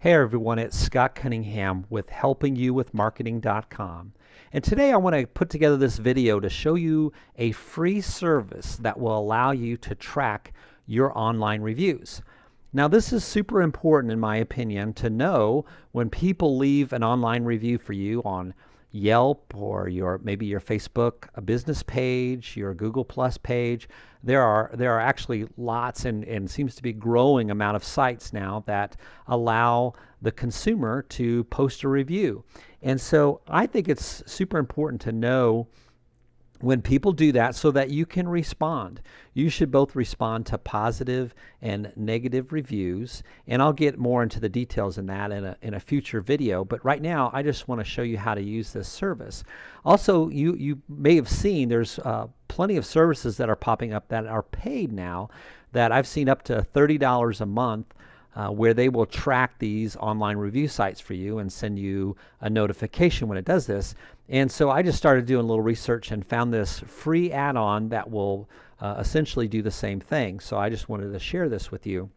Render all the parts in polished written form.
Hey everyone, it's Scott Cunningham with helpingyouwithmarketing.com. And today I want to put together this video to show you a free service that will allow you to track your online reviews. Now this is super important in my opinion to know when people leave an online review for you on Yelp or maybe your Facebook a business page, your Google Plus page. There are actually lots and seems to be growing amount of sites now that allow the consumer to post a review. And so I think it's super important to know when people do that so that you can respond. You should both respond to positive and negative reviews, and I'll get more into the details in that in a future video. But right now I just want to show you how to use this service. Also, you may have seen there's plenty of services that are popping up that are paid now that I've seen up to $30 a month where they will track these online review sites for you and send you a notification when it does this. And so I just started doing a little research and found this free add-on that will essentially do the same thing. So I just wanted to share this with you.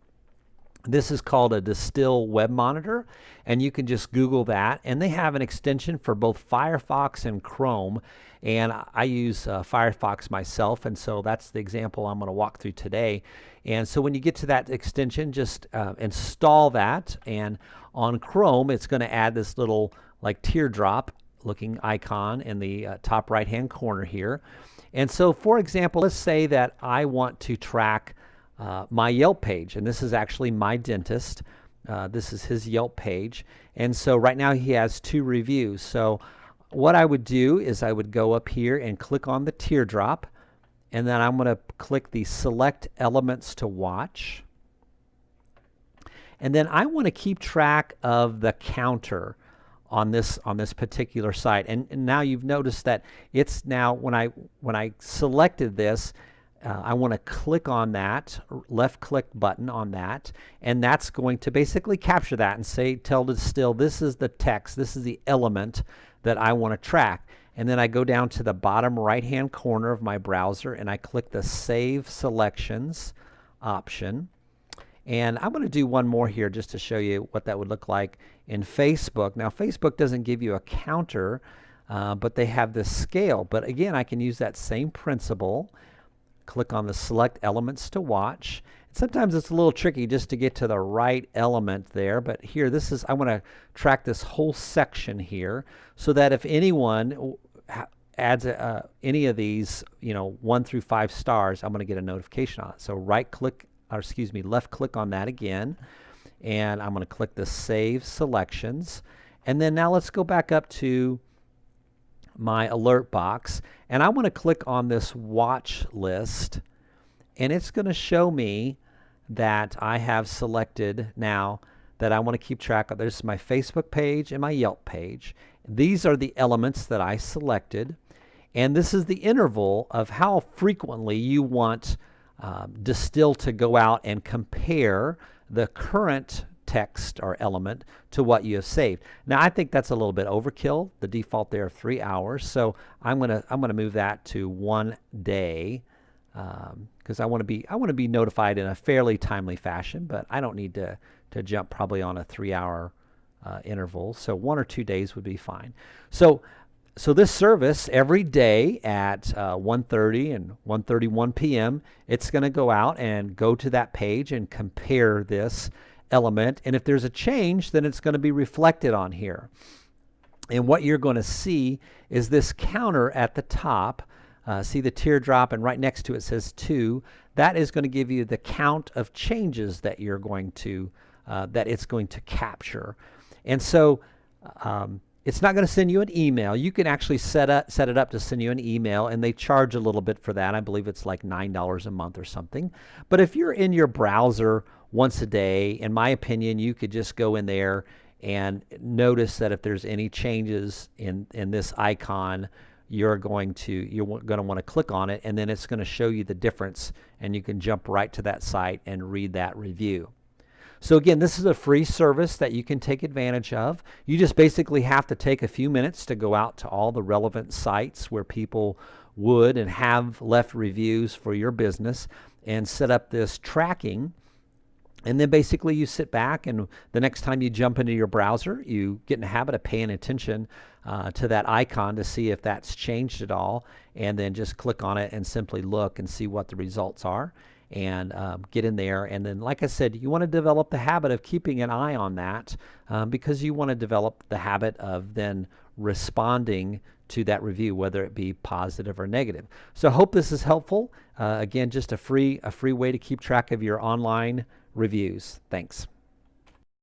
This is called a Distill Web Monitor, and you can just Google that. And they have an extension for both Firefox and Chrome. And I use Firefox myself, and so that's the example I'm going to walk through today. And so when you get to that extension, just install that. And on Chrome, it's going to add this little like teardrop looking icon in the top right hand corner here. And so for example, let's say that I want to track my Yelp page, and this is actually my dentist. This is his Yelp page, and so right now he has 2 reviews. So what I would do is I would go up here and click on the teardrop, and then I'm going to click the select elements to watch, and then I want to keep track of the counter on this particular site. And now you've noticed that it's now when I selected this, I want to click on that left click button on that, and that's going to basically capture that and say, tell Distill, this is the text, this is the element that I want to track. And then I go down to the bottom right hand corner of my browser and I click the Save Selections option. And I'm going to do one more here just to show you what that would look like in Facebook. Now Facebook doesn't give you a counter, but they have this scale. But again, I can use that same principle. Click on the select elements to watch. Sometimes it's a little tricky just to get to the right element there, but here I want to track this whole section here so that if anyone adds any of these 1 through 5 stars, I'm going to get a notification on it. So left click on that again, and I'm going to click the Save Selections. And then now let's go back up to my alert box, and I want to click on this watch list, and it's going to show me that I have selected now that I want to keep track of. There's my Facebook page and my Yelp page. These are the elements that I selected, and this is the interval of how frequently you want Distill to go out and compare the current text or element to what you have saved. Now I think that's a little bit overkill. The default there 3 hours, so I'm gonna move that to 1 day because I want to be notified in a fairly timely fashion, but I don't need to jump probably on a 3-hour interval. So 1 or 2 days would be fine. So this service every day at 1:30 and 1:31 p.m. it's going to go out and go to that page and compare this element, and if there's a change, then it's going to be reflected on here. And what you're going to see is this counter at the top. See the teardrop, and right next to it says 2. That is going to give you the count of changes that you're going to that it's going to capture. And so it's not going to send you an email. You can actually set it up to send you an email, and they charge a little bit for that. I believe it's like $9 a month or something. But if you're in your browser once a day, in my opinion, you could just go in there and notice that if there's any changes in this icon, you're going to want to click on it, and then it's going to show you the difference, and you can jump right to that site and read that review. So again, this is a free service that you can take advantage of. You just basically have to take a few minutes to go out to all the relevant sites where people would and have left reviews for your business and set up this tracking And then basically you sit back, and the next time you jump into your browser, you get in the habit of paying attention to that icon to see if that's changed at all, and then just click on it and simply look and see what the results are, and get in there. And then, like I said, you want to develop the habit of keeping an eye on that, because you want to develop the habit of then responding to that review, whether it be positive or negative. So I hope this is helpful. Again, just a free way to keep track of your online reviews. Thanks.